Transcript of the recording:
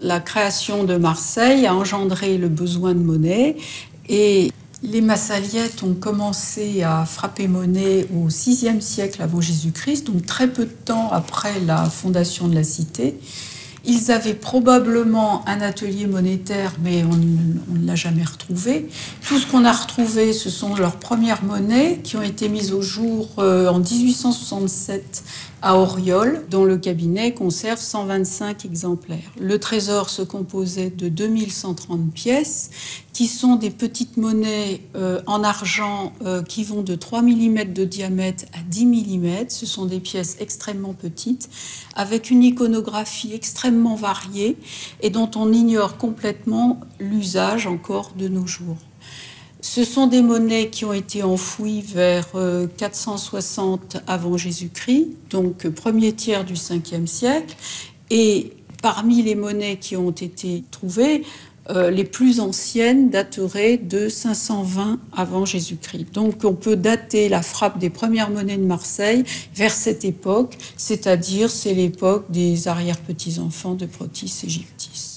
La création de Marseille a engendré le besoin de monnaie et les Massaliettes ont commencé à frapper monnaie au VIe siècle avant Jésus-Christ, donc très peu de temps après la fondation de la cité. Ils avaient probablement un atelier monétaire, mais on ne l'a jamais retrouvé. Tout ce qu'on a retrouvé, ce sont leurs premières monnaies qui ont été mises au jour en 1867 à Auriol, dont le cabinet conserve 125 exemplaires. Le trésor se composait de 2130 pièces, qui sont des petites monnaies en argent qui vont de 3 mm de diamètre à 10 mm. Ce sont des pièces extrêmement petites, avec une iconographie extrêmement variée et dont on ignore complètement l'usage encore de nos jours. Ce sont des monnaies qui ont été enfouies vers 460 avant Jésus-Christ, donc premier tiers du 5e siècle. Et parmi les monnaies qui ont été trouvées, les plus anciennes dateraient de 520 avant Jésus-Christ. Donc on peut dater la frappe des premières monnaies de Marseille vers cette époque, c'est-à-dire c'est l'époque des arrière-petits-enfants de Protis Égyptis.